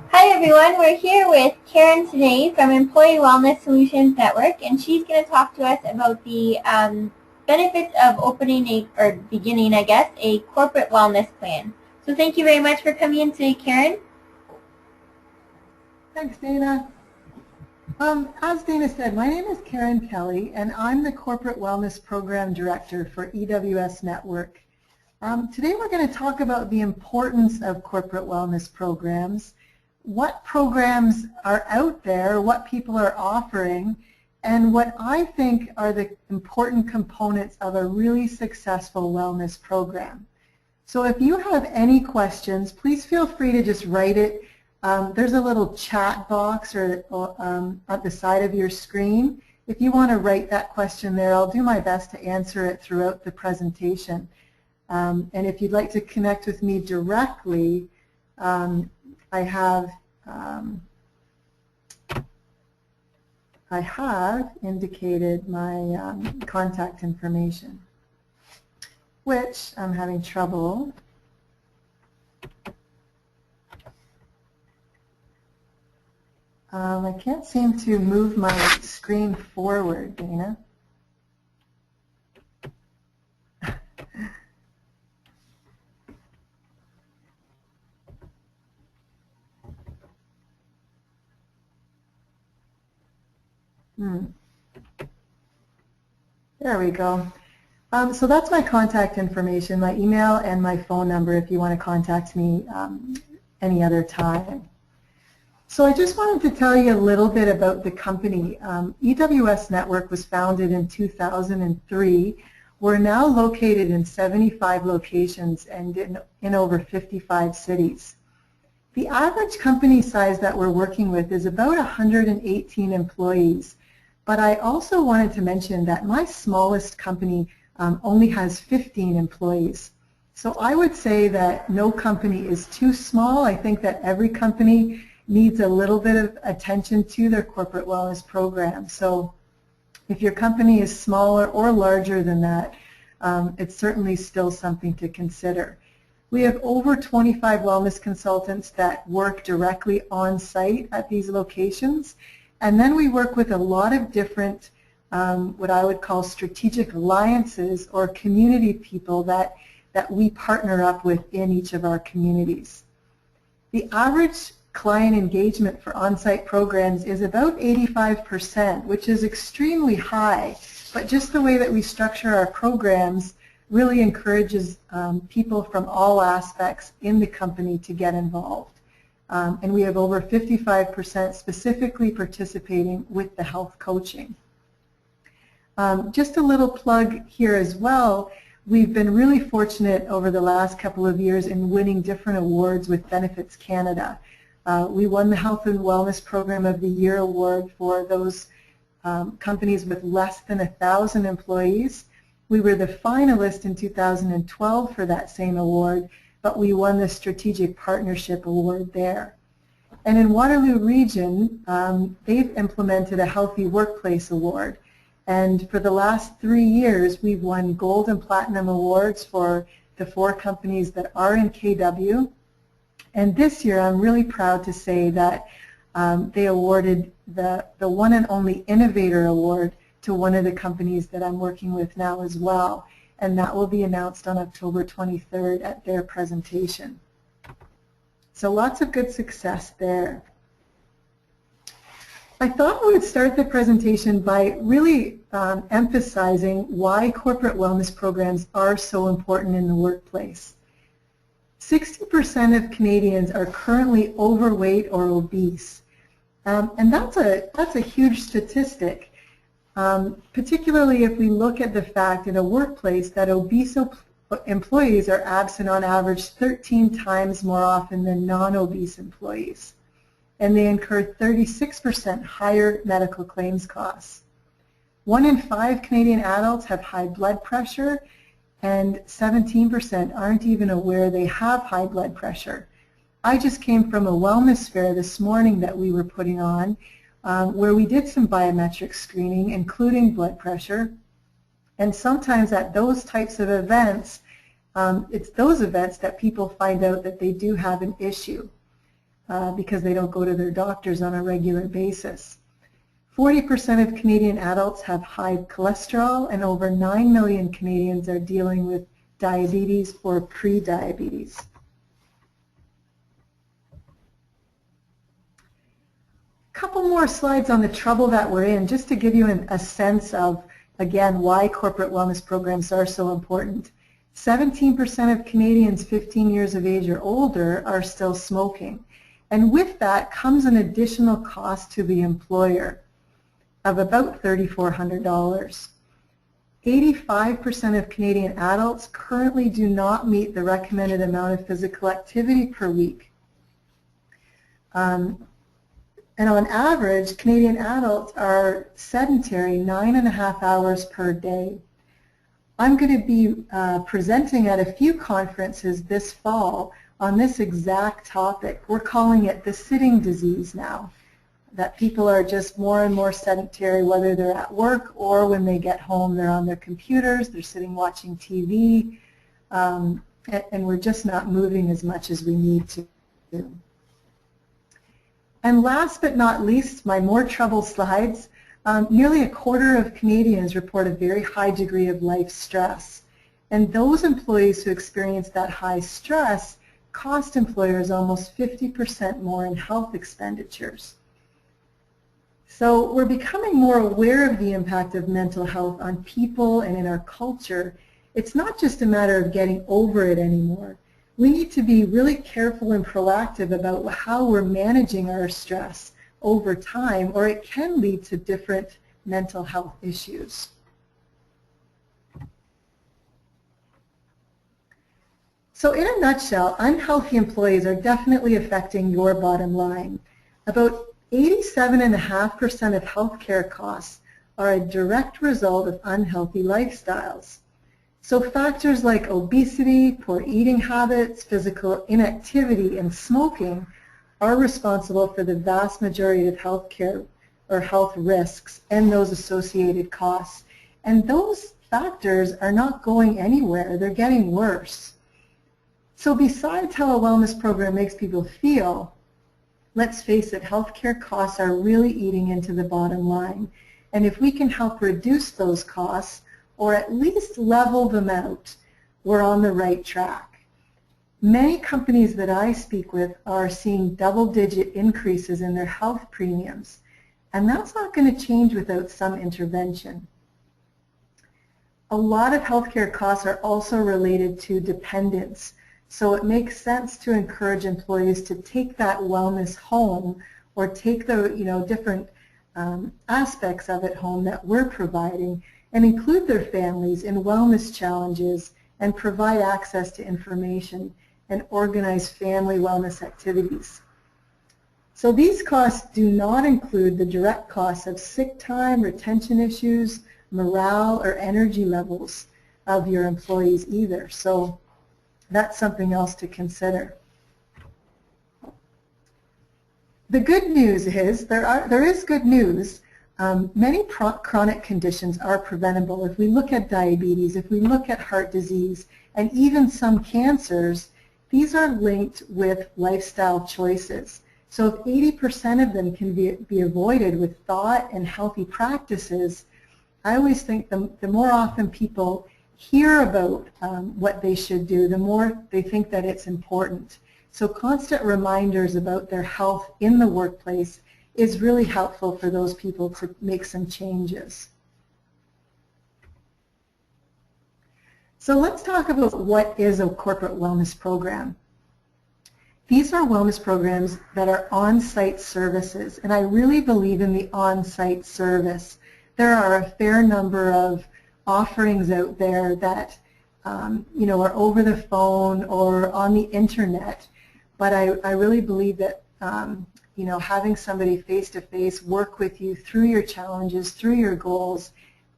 Hi everyone, we're here with Karen today from Employee Wellness Solutions Network, and she's going to talk to us about the benefits of beginning, a corporate wellness plan. So thank you very much for coming in today, Karen. Thanks, Dana. As Dana said, my name is Karen Kelly, and I'm the Corporate Wellness Program Director for EWSNetwork. Today we're going to talk about the importance of corporate wellness programs, what programs are out there, what people are offering, and what I think are the important components of a really successful wellness program. So if you have any questions, please feel free to just write it. There's a little chat box at the side of your screen. If you want to write that question there, I'll do my best to answer it throughout the presentation. And if you'd like to connect with me directly, I have indicated my contact information, which I'm having trouble. I can't seem to move my screen forward, Dana. There we go. So that's my contact information, my email and my phone number if you want to contact me any other time. So I just wanted to tell you a little bit about the company. EWSNetwork was founded in 2003. We're now located in 75 locations and in over 55 cities. The average company size that we're working with is about 118 employees. But I also wanted to mention that my smallest company only has 15 employees. So I would say that no company is too small. I think that every company needs a little bit of attention to their corporate wellness program. So if your company is smaller or larger than that, it's certainly still something to consider. We have over 25 wellness consultants that work directly on site at these locations. And then we work with a lot of different, what I would call strategic alliances or community people that we partner up with in each of our communities. The average client engagement for on-site programs is about 85%, which is extremely high. But just the way that we structure our programs really encourages people from all aspects in the company to get involved. And we have over 55% specifically participating with the health coaching. Just a little plug here as well. We've been really fortunate over the last couple of years in winning different awards with Benefits Canada. We won the Health and Wellness Program of the Year award for those companies with less than 1,000 employees. We were the finalist in 2012 for that same award, but we won the Strategic Partnership Award there. And in Waterloo Region, they've implemented a Healthy Workplace Award. And for the last 3 years, we've won Gold and Platinum Awards for the 4 companies that are in KW. And this year, I'm really proud to say that they awarded the one and only Innovator Award to one of the companies that I'm working with now as well. And that will be announced on October 23rd at their presentation. So lots of good success there. I thought I would start the presentation by really emphasizing why corporate wellness programs are so important in the workplace. 60% of Canadians are currently overweight or obese, and that's a huge statistic, particularly if we look at the fact in a workplace that obese employees are absent on average 13 times more often than non-obese employees, and they incur 36% higher medical claims costs. 1 in 5 Canadian adults have high blood pressure, and 17% aren't even aware they have high blood pressure. I just came from a wellness fair this morning that we were putting on where we did some biometric screening, including blood pressure. And sometimes at those types of events, it's those events that people find out that they do have an issue. because they don't go to their doctors on a regular basis. 40% of Canadian adults have high cholesterol, and over 9 million Canadians are dealing with diabetes or pre-diabetes. Couple more slides on the trouble that we're in, just to give you a sense of, again, why corporate wellness programs are so important. 17% of Canadians 15 years of age or older are still smoking. And with that comes an additional cost to the employer of about $3,400. 85% of Canadian adults currently do not meet the recommended amount of physical activity per week. And on average, Canadian adults are sedentary 9.5 hours per day. I'm going to be presenting at a few conferences this fall on this exact topic. We're calling it the sitting disease now, that people are just more and more sedentary, whether they're at work or when they get home, they're on their computers, they're sitting watching TV, and we're just not moving as much as we need to. And last but not least, my more trouble slides, nearly a quarter of Canadians report a very high degree of life stress. And those employees who experience that high stress cost employers almost 50% more in health expenditures. So we're becoming more aware of the impact of mental health on people and in our culture. It's not just a matter of getting over it anymore. We need to be really careful and proactive about how we're managing our stress over time, or it can lead to different mental health issues. So in a nutshell, unhealthy employees are definitely affecting your bottom line. About 87.5% of healthcare costs are a direct result of unhealthy lifestyles. So factors like obesity, poor eating habits, physical inactivity, and smoking are responsible for the vast majority of healthcare or health risks and those associated costs. And those factors are not going anywhere. They're getting worse. So besides how a wellness program makes people feel, let's face it, healthcare costs are really eating into the bottom line. And if we can help reduce those costs, or at least level them out, we're on the right track. Many companies that I speak with are seeing double-digit increases in their health premiums, and that's not going to change without some intervention. A lot of healthcare costs are also related to dependence, so it makes sense to encourage employees to take that wellness home, or take the different aspects of it home that we're providing, and include their families in wellness challenges and provide access to information and organize family wellness activities. So these costs do not include the direct costs of sick time, retention issues, morale, or energy levels of your employees either. So that's something else to consider. The good news is, there is good news. Many chronic conditions are preventable. If we look at diabetes, if we look at heart disease, and even some cancers, these are linked with lifestyle choices. So if 80% of them can be avoided with thought and healthy practices, I always think the more often people hear about what they should do, the more they think that it's important. So constant reminders about their health in the workplace is really helpful for those people to make some changes. So let's talk about what is a corporate wellness program. These are wellness programs that are on-site services, and I really believe in the on-site service. There are a fair number of offerings out there that are over the phone or on the internet, but I really believe that having somebody face-to-face work with you through your challenges, through your goals,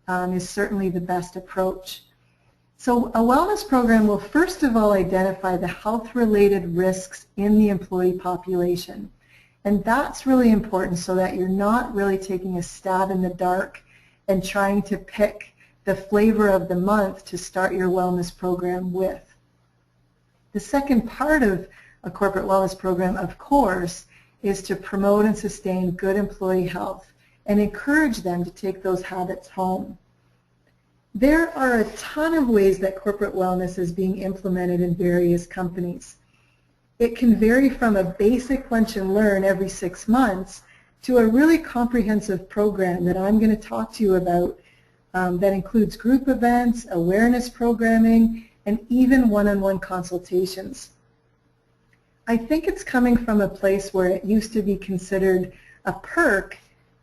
is certainly the best approach. So a wellness program will first of all identify the health-related risks in the employee population. And that's really important so that you're not really taking a stab in the dark and trying to pick the flavor of the month to start your wellness program with. The second part of a corporate wellness program, of course, is to promote and sustain good employee health and encourage them to take those habits home. There are a ton of ways that corporate wellness is being implemented in various companies. It can vary from a basic lunch and learn every 6 months to a really comprehensive program that I'm going to talk to you about that includes group events, awareness programming, and even one-on-one consultations. I think it's coming from a place where it used to be considered a perk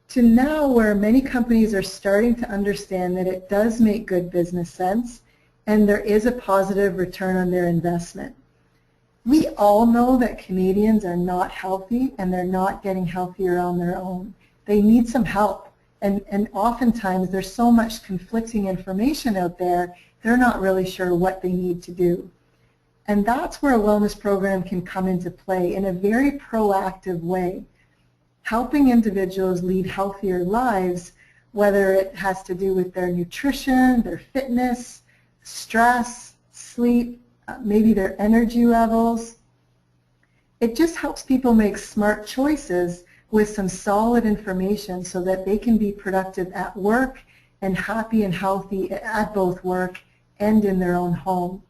to now where many companies are starting to understand that it does make good business sense and there is a positive return on their investment. We all know that Canadians are not healthy and they're not getting healthier on their own. They need some help, and oftentimes there's so much conflicting information out there, they're not really sure what they need to do. And that's where a wellness program can come into play in a very proactive way, helping individuals lead healthier lives, whether it has to do with their nutrition, their fitness, stress, sleep, maybe their energy levels. It just helps people make smart choices with some solid information so that they can be productive at work and happy and healthy at both work and in their own home.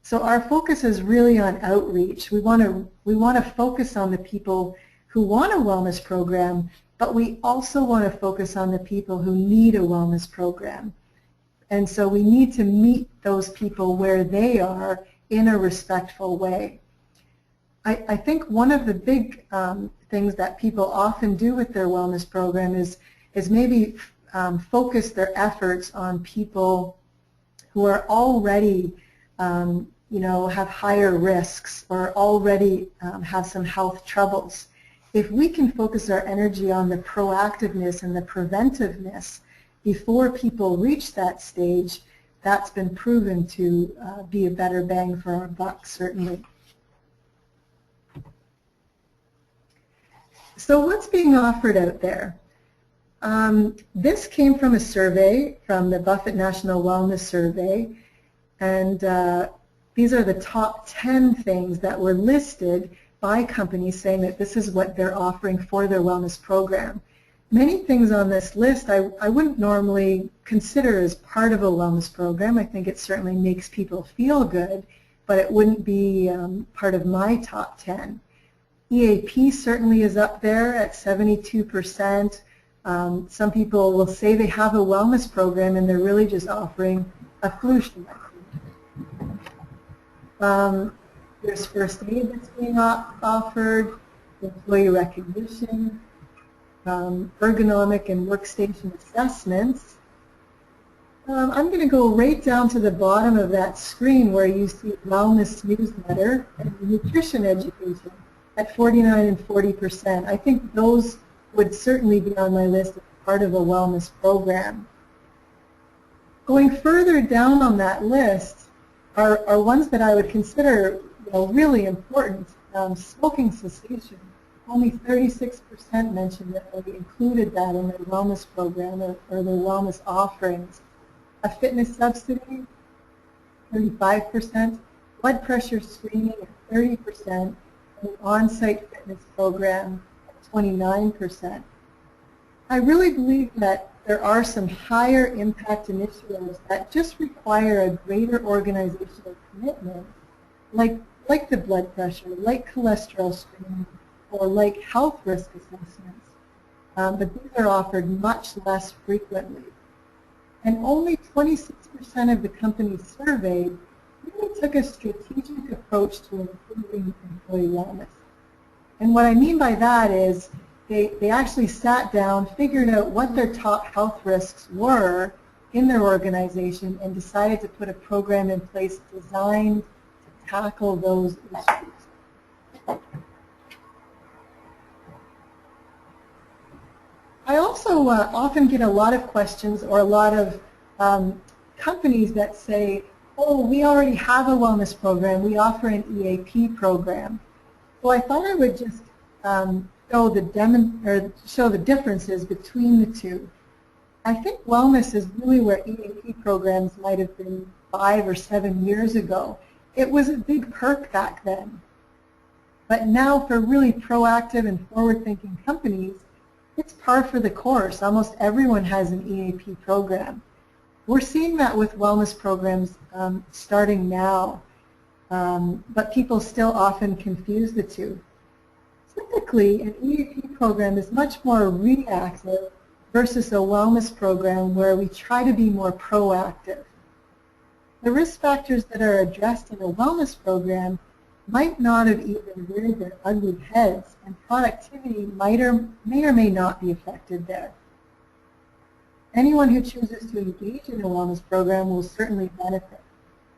So our focus is really on outreach. We want to focus on the people who want a wellness program, but we also want to focus on the people who need a wellness program. And so we need to meet those people where they are in a respectful way. I think one of the big things that people often do with their wellness program is maybe focus their efforts on people who are already have higher risks or already have some health troubles. If we can focus our energy on the proactiveness and the preventiveness before people reach that stage, that's been proven to be a better bang for our buck, certainly. So what's being offered out there? This came from a survey from the Buffett National Wellness Survey, and these are the top 10 things that were listed by companies saying that this is what they're offering for their wellness program. Many things on this list I wouldn't normally consider as part of a wellness program. I think it certainly makes people feel good, but it wouldn't be part of my top 10. EAP certainly is up there at 72%. Some people will say they have a wellness program and they're really just offering a flu shot. There's first aid that's being offered, employee recognition, ergonomic and workstation assessments. I'm going to go right down to the bottom of that screen where you see wellness newsletter and nutrition education at 49% and 40%. I think those would certainly be on my list as part of a wellness program. Going further down on that list are ones that I would consider really important. Smoking cessation. Only 36% mentioned that they included that in their wellness program or their wellness offerings. A fitness subsidy, 35%. Blood pressure screening at 30%. And an on-site fitness program at 29%. I really believe that there are some higher impact initiatives that just require a greater organizational commitment, like the blood pressure, like cholesterol screening, or like health risk assessments. But these are offered much less frequently. And only 26% of the companies surveyed really took a strategic approach to improving employee wellness. And what I mean by that is they actually sat down, figured out what their top health risks were in their organization, and decided to put a program in place designed to tackle those issues. I also often get a lot of questions or a lot of companies that say, oh, we already have a wellness program, we offer an EAP program. So I thought I would just show the differences between the two. I think wellness is really where EAP programs might have been 5 or 7 years ago. It was a big perk back then. But now for really proactive and forward-thinking companies, it's par for the course. Almost everyone has an EAP program. We're seeing that with wellness programs starting now, but people still often confuse the two. Typically, an EAP program is much more reactive versus a wellness program where we try to be more proactive. The risk factors that are addressed in a wellness program might not have even reared their ugly heads, and productivity may or may not be affected there. Anyone who chooses to engage in a wellness program will certainly benefit,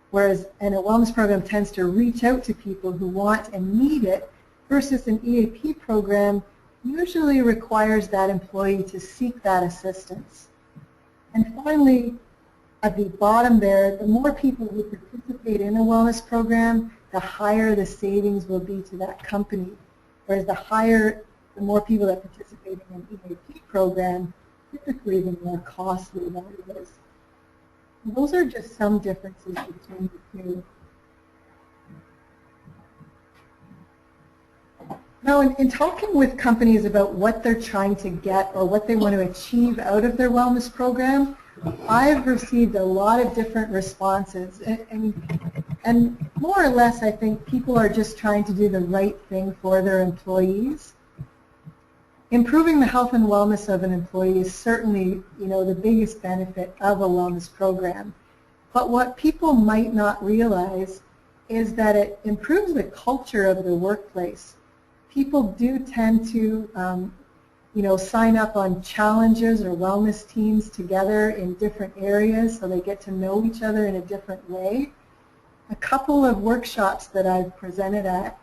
whereas a wellness program tends to reach out to people who want and need it, versus an EAP program usually requires that employee to seek that assistance. And finally, at the bottom there, the more people who participate in a wellness program, the higher the savings will be to that company, whereas the more people that participate in an EAP program, typically the more costly that is. And those are just some differences between the two. Now, in talking with companies about what they're trying to get or what they want to achieve out of their wellness program, I've received a lot of different responses. And more or less, I think people are just trying to do the right thing for their employees. Improving the health and wellness of an employee is certainly, the biggest benefit of a wellness program. But what people might not realize is that it improves the culture of the workplace. People do tend to, sign up on challenges or wellness teams together in different areas so they get to know each other in a different way. A couple of workshops that I've presented at,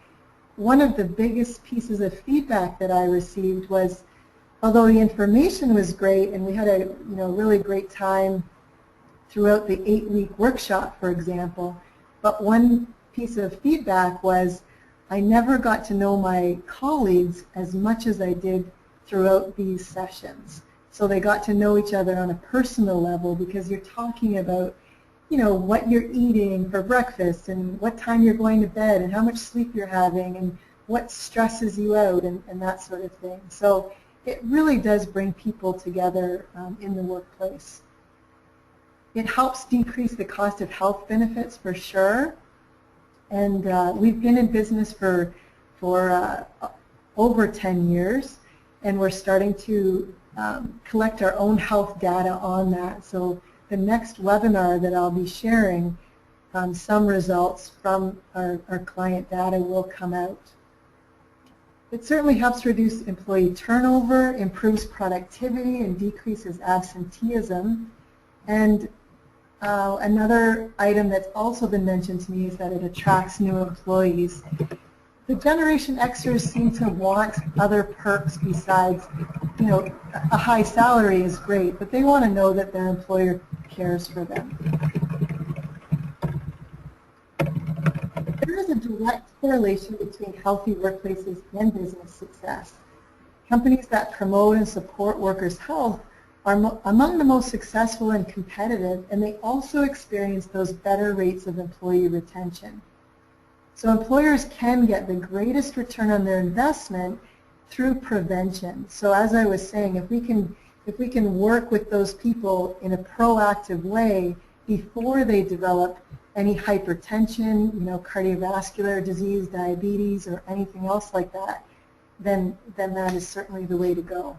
one of the biggest pieces of feedback that I received was, although the information was great and we had a really great time throughout the 8-week workshop, for example, but one piece of feedback was I never got to know my colleagues as much as I did throughout these sessions. So they got to know each other on a personal level because you're talking about what you're eating for breakfast and what time you're going to bed and how much sleep you're having and what stresses you out and that sort of thing. So it really does bring people together in the workplace. It helps decrease the cost of health benefits for sure. And we've been in business for over 10 years, and we're starting to collect our own health data on that. So the next webinar that I'll be sharing, some results from our client data will come out. It certainly helps reduce employee turnover, improves productivity, and decreases absenteeism. And another item that's also been mentioned to me is that it attracts new employees. The Generation Xers seem to want other perks besides, a high salary is great, but they want to know that their employer cares for them. There is a direct correlation between healthy workplaces and business success. Companies that promote and support workers' health are among the most successful and competitive, and they also experience those better rates of employee retention. So employers can get the greatest return on their investment through prevention. So as I was saying, if we can work with those people in a proactive way before they develop any hypertension, cardiovascular disease, diabetes, or anything else like that, then that is certainly the way to go.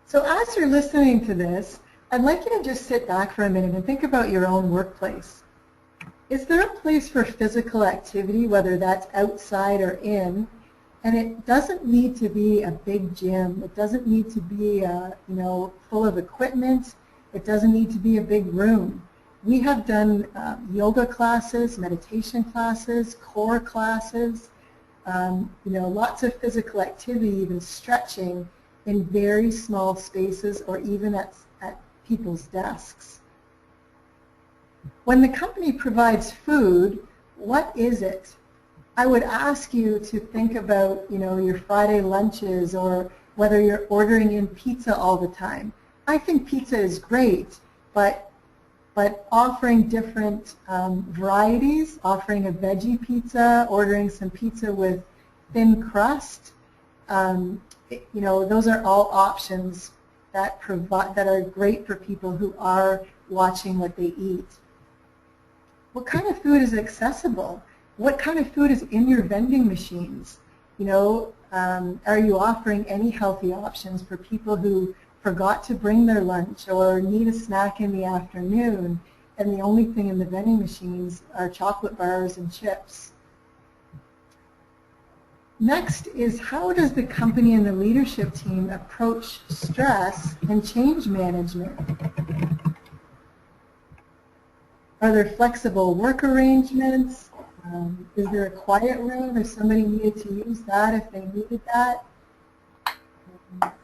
So as you're listening to this, I'd like you to just sit back for a minute and think about your own workplace. Is there a place for physical activity, whether that's outside or in? And it doesn't need to be a big gym. It doesn't need to be, full of equipment. It doesn't need to be a big room. We have done yoga classes, meditation classes, core classes, lots of physical activity, even stretching in very small spaces or even at people's desks. When the company provides food, what is it? I would ask you to think about, your Friday lunches or whether you're ordering in pizza all the time. I think pizza is great, but but offering different varieties, offering a veggie pizza, ordering some pizza with thin crust, you know, those are all options that are great for people who are watching what they eat. What kind of food is accessible? What kind of food is in your vending machines? You know, are you offering any healthy options for people who forgot to bring their lunch or need a snack in the afternoon, and the only thing in the vending machines are chocolate bars and chips? Next is, how does the company and the leadership team approach stress and change management? Are there flexible work arrangements? Is there a quiet room if somebody needed to use that, if they needed that?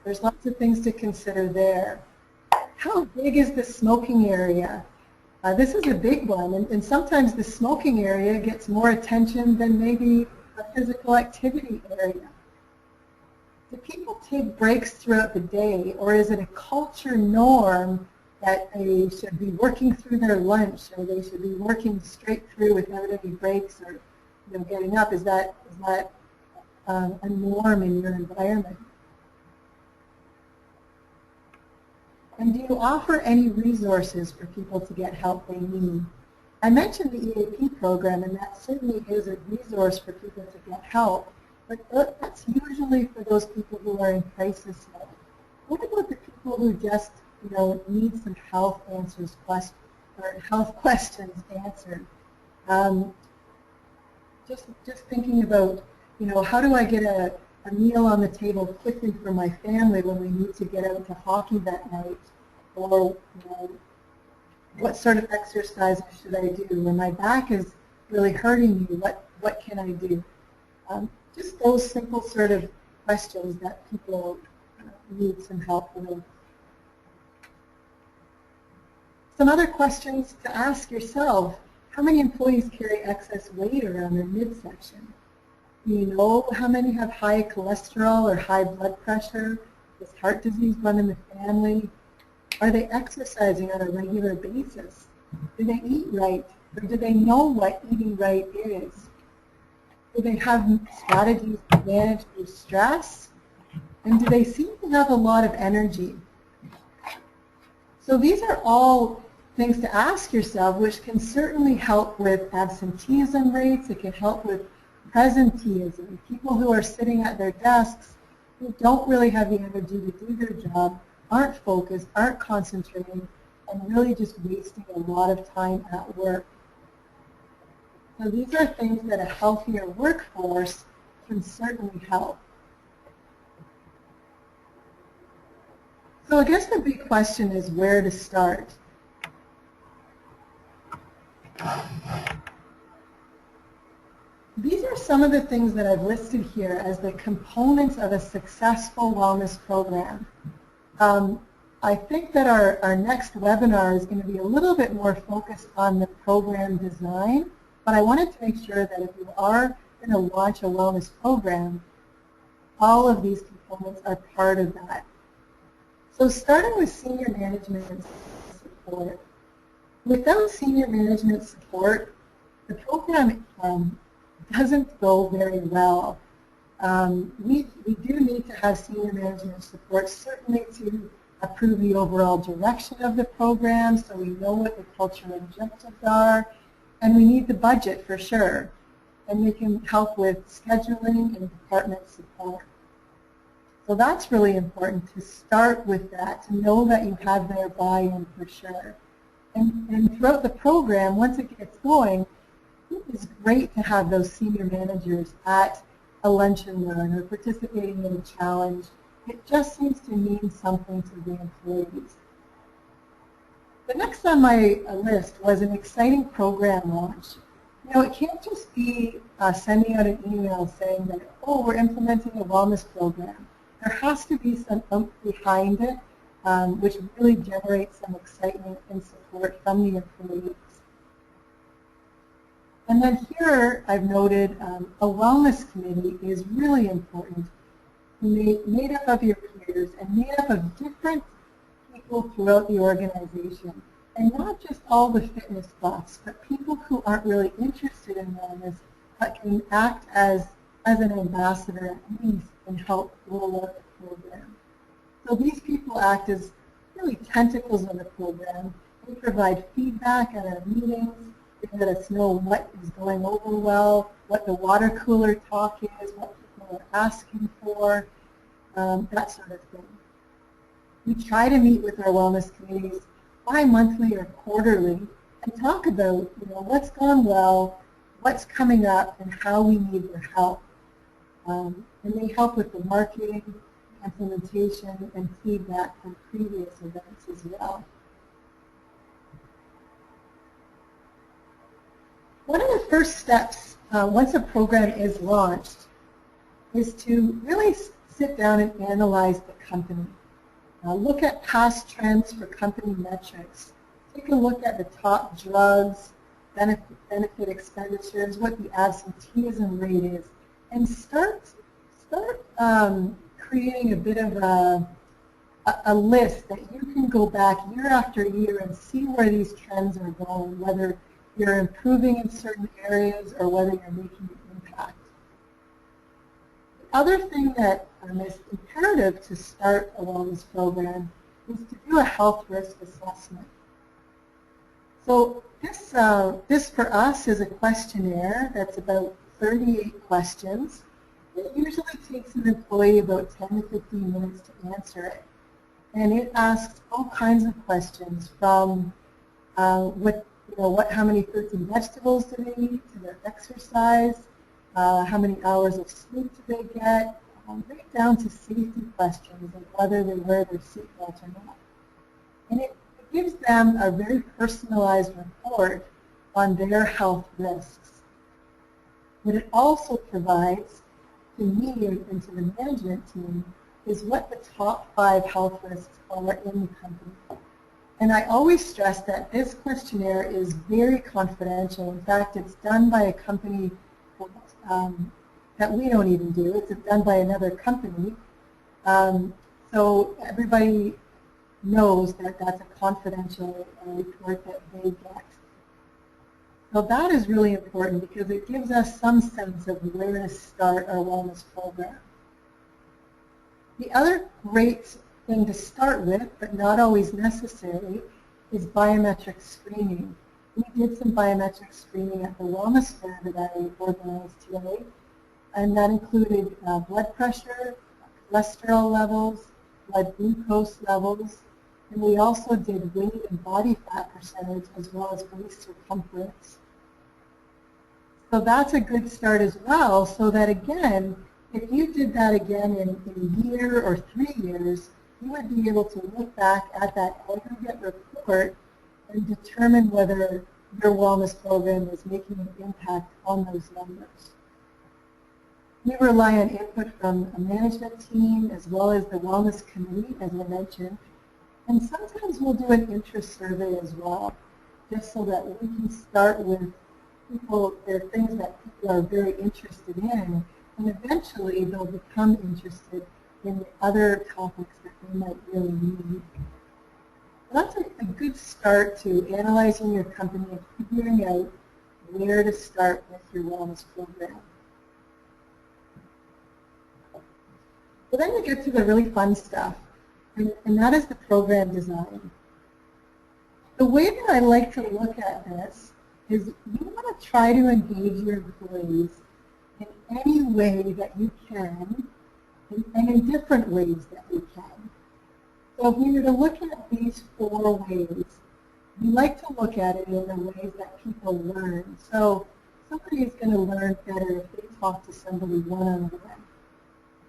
There's lots of things to consider there. How big is the smoking area? This is a big one, and sometimes the smoking area gets more attention than maybe a physical activity area. Do people take breaks throughout the day, or is it a culture norm that they should be working through their lunch, or they should be working straight through without any breaks, or, you know, getting up? Is that a norm in your environment? And do you offer any resources for people to get help they need? I mentioned the EAP program, and that certainly is a resource for people to get help, but that's usually for those people who are in crisis mode. What about the people who just, you know, need some health questions answered? Just thinking about, you know, how do I get a meal on the table quickly for my family when we need to get out to hockey that night? Or, you know, what sort of exercise should I do? When my back is really hurting me, what can I do? Just those simple sort of questions that people need some help with. Some other questions to ask yourself: how many employees carry excess weight around their midsection? Do you know how many have high cholesterol or high blood pressure? Does heart disease run in the family? Are they exercising on a regular basis? Do they eat right? Or do they know what eating right is? Do they have strategies to manage their stress? And do they seem to have a lot of energy? So these are all things to ask yourself, which can certainly help with absenteeism rates. It can help with presenteeism, people who are sitting at their desks who don't really have the energy to do their job, aren't focused, aren't concentrating, and really just wasting a lot of time at work. So these are things that a healthier workforce can certainly help. So I guess the big question is where to start. These are some of the things that I've listed here as the components of a successful wellness program. I think that our next webinar is going to be a little bit more focused on the program design, but I wanted to make sure that if you are going to launch a wellness program, all of these components are part of that. So starting with senior management support. Without senior management support, the program doesn't go very well. We do need to have senior management support, certainly to approve the overall direction of the program so we know what the cultural objectives are, and we need the budget for sure. And they can help with scheduling and department support. So that's really important to start with that, to know that you have their buy-in for sure. And throughout the program, once it gets going, it is great to have those senior managers at a lunch and learn or participating in a challenge. It just seems to mean something to the employees. The next on my list was an exciting program launch. You know, it can't just be sending out an email saying that, oh, we're implementing a wellness program. There has to be some oomph behind it, which really generates some excitement and support from the employees. And then here I've noted a wellness committee is really important, made up of your peers and made up of different people throughout the organization. And not just all the fitness buffs, but people who aren't really interested in wellness but can act as an ambassador at least and help roll out the program. So these people act as really tentacles of the program. They provide feedback at our meetings. They let us know what is going over well, what the water cooler talk is, what people are asking for, that sort of thing. We try to meet with our wellness committees bi-monthly or quarterly and talk about what's gone well, what's coming up, and how we need their help. And they help with the marketing, implementation, and feedback from previous events as well. One of the first steps once a program is launched is to really sit down and analyze the company. Look at past trends for company metrics. Take a look at the top drugs, benefit expenditures, what the absenteeism rate is, and start creating a bit of a list that you can go back year after year and see where these trends are going, whether you're improving in certain areas or whether you're making an impact. The other thing that is imperative to start a wellness program is to do a health risk assessment. So this for us is a questionnaire that's about 38 questions. It usually takes an employee about 10 to 15 minutes to answer it. And it asks all kinds of questions from how many fruits and vegetables do they eat, to their exercise, how many hours of sleep do they get, right down to safety questions like whether they wear their seatbelt or not. And it gives them a very personalized report on their health risks. What it also provides to me and to the management team is what the top 5 health risks are in the company. And I always stress that this questionnaire is very confidential. In fact, it's done by a company that we don't even do. It's done by another company. So everybody knows that that's a confidential report that they get. So that is really important because it gives us some sense of where to start our wellness program. The other great thing to start with, but not always necessary, is biometric screening. We did some biometric screening at the wellness fair that I organized today, and that included blood pressure, cholesterol levels, blood glucose levels, and we also did weight and body fat percentage as well as waist circumference. So that's a good start as well, so that again, if you did that again in a year or 3 years, you would be able to look back at that aggregate report and determine whether your wellness program is making an impact on those numbers. We rely on input from a management team as well as the wellness committee, as I mentioned, and sometimes we'll do an interest survey as well, just so that we can start with there are things that people are very interested in, and eventually they'll become interested in the other topics that they might really need. That's a good start to analyzing your company and figuring out where to start with your wellness program. So then we get to the really fun stuff, and that is the program design. The way that I like to look at this is you want to try to engage your employees in any way that you can, and in different ways that you can. So if we were to look at these 4 ways, we like to look at it in the ways that people learn. So somebody is going to learn better if they talk to somebody one-on-one.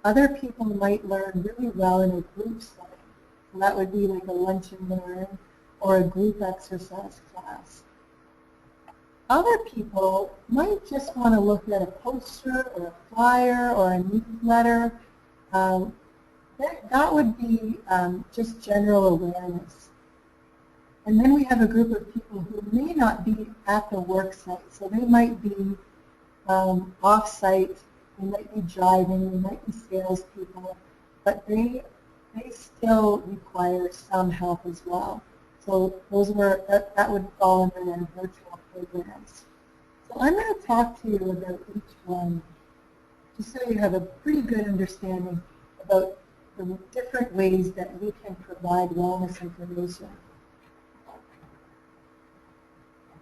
Other people might learn really well in a group setting. So that would be like a lunch and learn or a group exercise class. Other people might just want to look at a poster or a flyer or a newsletter. That would be just general awareness. And then we have a group of people who may not be at the work site. So they might be off-site, they might be driving, they might be salespeople, but they still require some help as well. So those were, that would fall under then virtual programs. So I'm going to talk to you about each one, just so you have a pretty good understanding about the different ways that we can provide wellness information.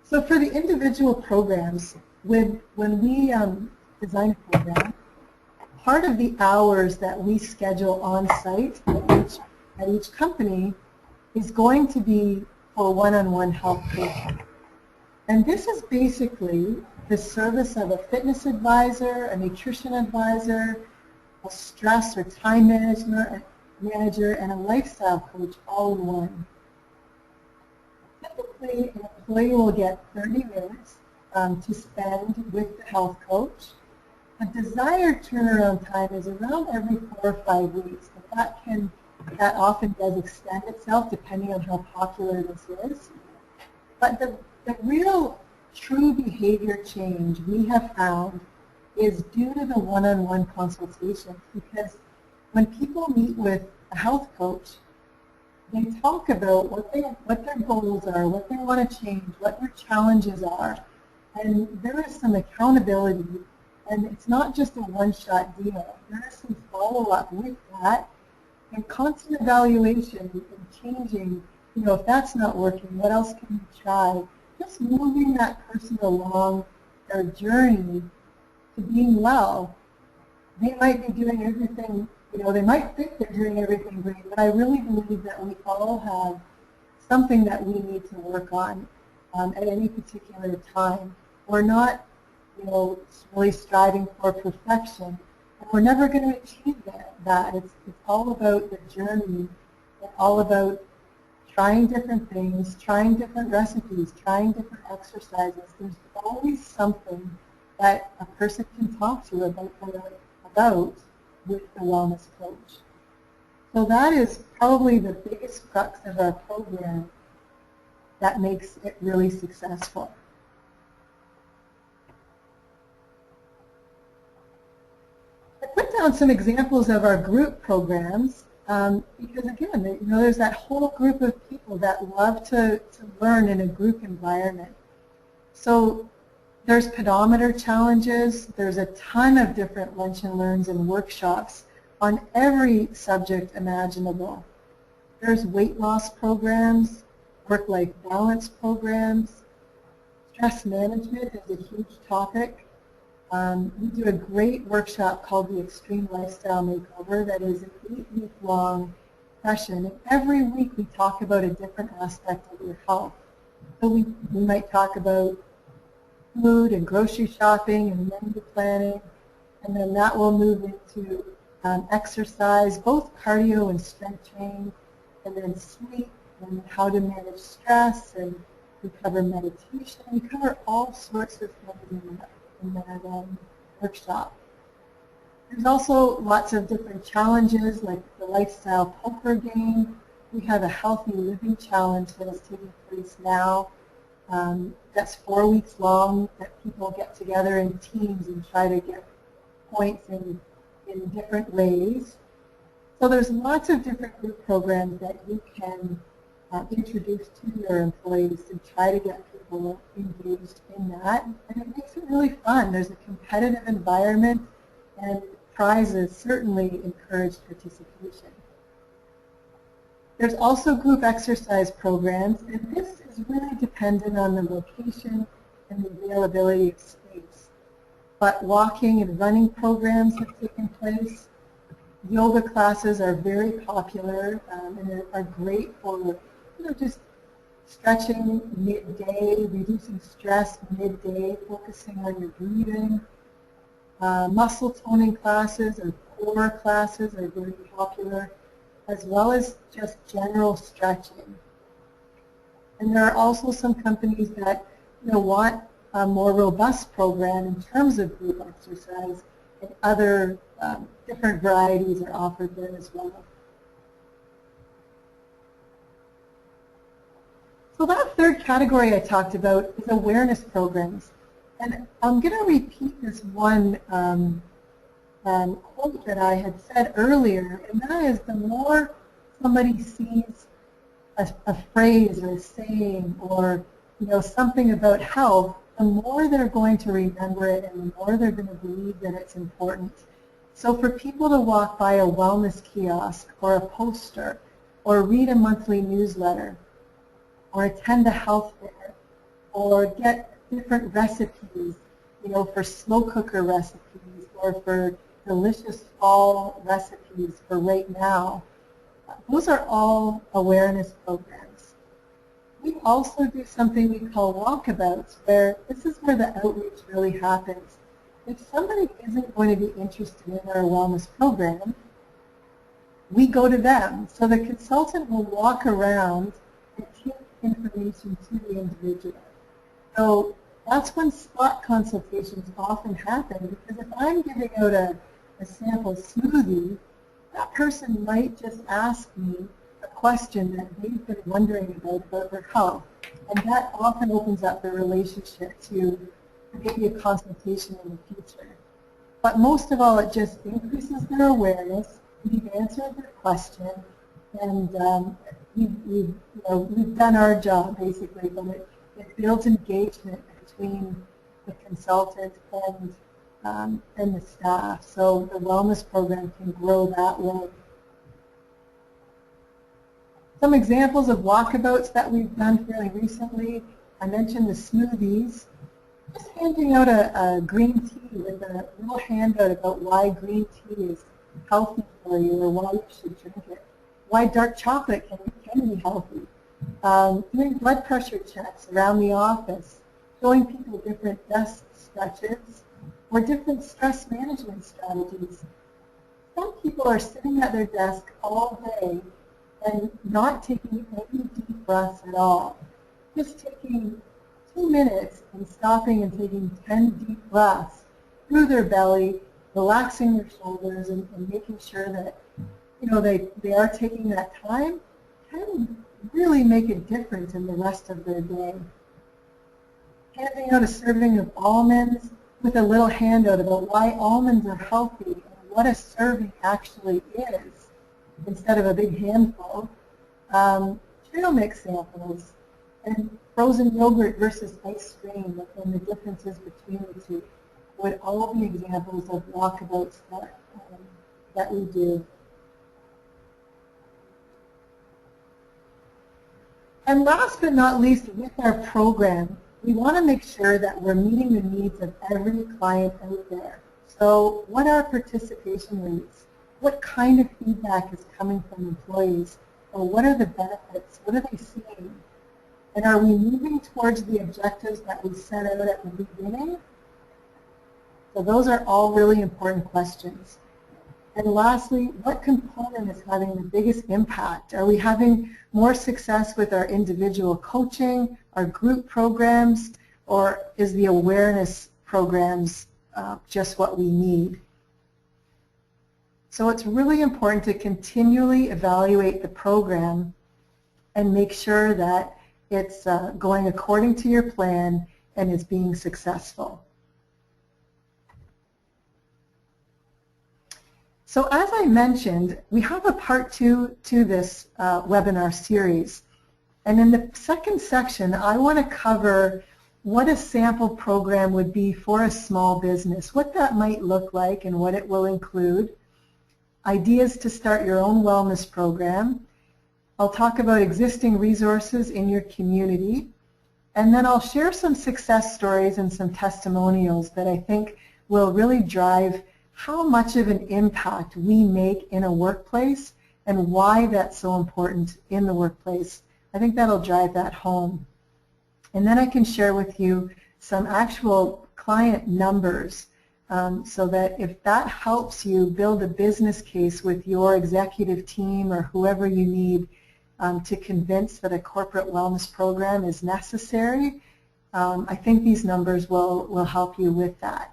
So for the individual programs, when we design a program, part of the hours that we schedule on site at each company is going to be for one-on-one health coaching. And this is basically the service of a fitness advisor, a nutrition advisor, a stress or time manager, and a lifestyle coach all in one. Typically, an employee will get 30 minutes to spend with the health coach. The desired turnaround time is around every 4 or 5 weeks, but that often does extend itself depending on how popular this is. But the real true behavior change we have found is due to the one-on-one consultations, because when people meet with a health coach, they talk about what their goals are, what they want to change, what their challenges are, and there is some accountability, and it's not just a one-shot deal. There is some follow-up with that, and constant evaluation and changing, if that's not working, what else can you try? Just moving that person along their journey to being well. They might be doing everything, they might think they're doing everything great, but I really believe that we all have something that we need to work on at any particular time. We're not, really striving for perfection, and we're never going to achieve that. It's all about the journey, and all about trying different things, trying different recipes, trying different exercises. There's always something that a person can talk to about with the wellness coach. So that is probably the biggest crux of our program that makes it really successful. I put down some examples of our group programs because, again, there's that whole group of people that love to learn in a group environment. So there's pedometer challenges. There's a ton of different lunch and learns and workshops on every subject imaginable. There's weight loss programs, work-life balance programs. Stress management is a huge topic. We do a great workshop called the Extreme Lifestyle Makeover that is an 8-week-long session. And every week we talk about a different aspect of your health. So we might talk about food and grocery shopping and menu planning, and then that will move into exercise, both cardio and strength training, and then sleep and how to manage stress, and we cover meditation. We cover all sorts of things in that workshop. There's also lots of different challenges like the lifestyle poker game. We have a healthy living challenge that is taking place now. That's 4 weeks long, that people get together in teams and try to get points in different ways. So there's lots of different group programs that you can introduce to your employees and try to get people engaged in that. And it makes it really fun. There's a competitive environment, and prizes certainly encourage participation. There's also group exercise programs, and this is really dependent on the location and the availability of space. But walking and running programs have taken place. Yoga classes are very popular and are great for just stretching midday, reducing stress midday, focusing on your breathing. Muscle toning classes or core classes are very popular, as well as just general stretching. And there are also some companies that want a more robust program in terms of group exercise, and other different varieties are offered there as well. So that third category I talked about is awareness programs. And I'm going to repeat this one quote that I had said earlier, and that is, the more somebody sees a phrase or a saying or something about health, the more they're going to remember it and the more they're going to believe that it's important. So for people to walk by a wellness kiosk or a poster or read a monthly newsletter or attend a health fair or get different recipes, for slow cooker recipes or for delicious fall recipes for right now, those are all awareness programs. We also do something we call Walkabouts, where this is where the outreach really happens. If somebody isn't going to be interested in our wellness program, we go to them. So the consultant will walk around and take information to the individual. So that's when spot consultations often happen, because if I'm giving out a sample smoothie, that person might just ask me a question that they've been wondering about their health. And that often opens up the relationship to maybe a consultation in the future. But most of all, it just increases their awareness. We've answered their question, and we've done our job, basically, but it builds engagement between the consultant and the staff, so the wellness program can grow that way. Some examples of walkabouts that we've done fairly recently. I mentioned the smoothies. Just handing out a green tea with a little handout about why green tea is healthy for you or why you should drink it. Why dark chocolate can be healthy. Doing blood pressure checks around the office. Showing people different desk stretches or different stress management strategies. Some people are sitting at their desk all day and not taking any deep breaths at all. Just taking 2 minutes and stopping and taking 10 deep breaths through their belly, relaxing their shoulders and making sure that they are taking that time can really make a difference in the rest of their day. Handing out a serving of almonds with a little handout about why almonds are healthy and what a serving actually is instead of a big handful. Trail mix samples and frozen yogurt versus ice cream and the differences between the two would all be examples of walkabouts that we do. And last but not least, with our program, we want to make sure that we're meeting the needs of every client out there. So what are participation rates? What kind of feedback is coming from employees? Or what are the benefits? What are they seeing? And are we moving towards the objectives that we set out at the beginning? So those are all really important questions. And lastly, what component is having the biggest impact? Are we having more success with our individual coaching, our group programs, or is the awareness programs just what we need? So it's really important to continually evaluate the program and make sure that it's going according to your plan and is being successful. So as I mentioned, we have a part 2 to this webinar series. And in the second section, I want to cover what a sample program would be for a small business, what that might look like and what it will include, ideas to start your own wellness program. I'll talk about existing resources in your community, and then I'll share some success stories and some testimonials that I think will really drive how much of an impact we make in a workplace and why that's so important in the workplace. I think that'll drive that home. And then I can share with you some actual client numbers so that if that helps you build a business case with your executive team or whoever you need to convince that a corporate wellness program is necessary, I think these numbers will help you with that.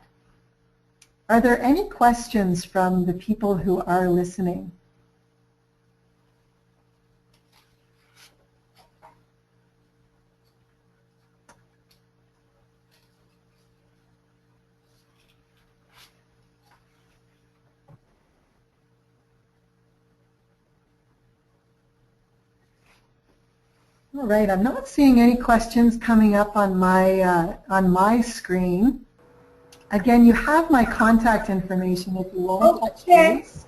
Are there any questions from the people who are listening? All right, I'm not seeing any questions coming up on my screen. Again, you have my contact information if you want to touch base.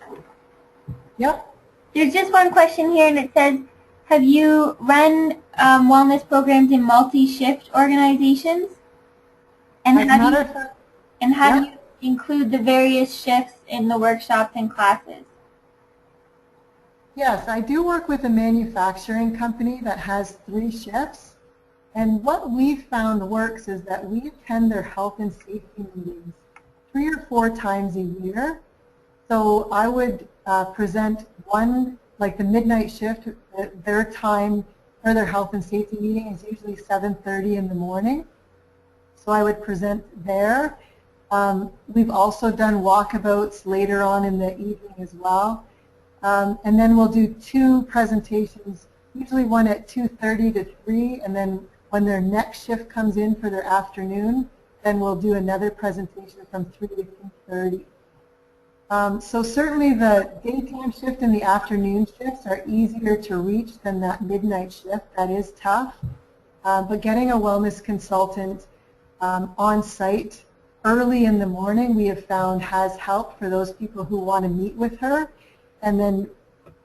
Yep. There's just one question here, and it says, have you run wellness programs in multi-shift organizations? And how do you include the various shifts in the workshops and classes? Yes, I do work with a manufacturing company that has 3 shifts. And what we found works is that we attend their health and safety meetings 3 or 4 times a year. So I would present one, like the midnight shift, their time for their health and safety meeting is usually 7:30 in the morning. So I would present there. We've also done walkabouts later on in the evening as well. And then we'll do 2 presentations, usually one at 2:30 to 3, and then when their next shift comes in for their afternoon, then we'll do another presentation from 3 to 3:30. So certainly the daytime shift and the afternoon shifts are easier to reach than that midnight shift. That is tough. But getting a wellness consultant on site early in the morning, we have found, has helped for those people who want to meet with her. And then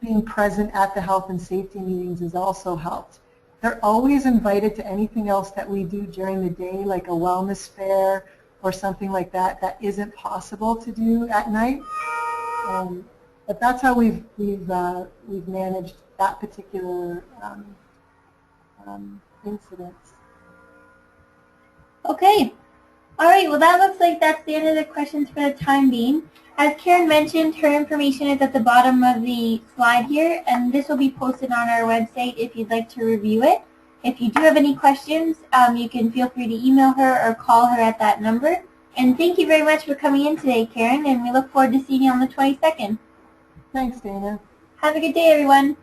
being present at the health and safety meetings has also helped. They're always invited to anything else that we do during the day, like a wellness fair or something like that, that isn't possible to do at night. But that's how we've managed that particular incident. Okay. All right. Well, that looks like that's the end of the questions for the time being. As Karen mentioned, her information is at the bottom of the slide here, and this will be posted on our website if you'd like to review it. If you do have any questions, you can feel free to email her or call her at that number. And thank you very much for coming in today, Karen, and we look forward to seeing you on the 22nd. Thanks, Dana. Have a good day, everyone.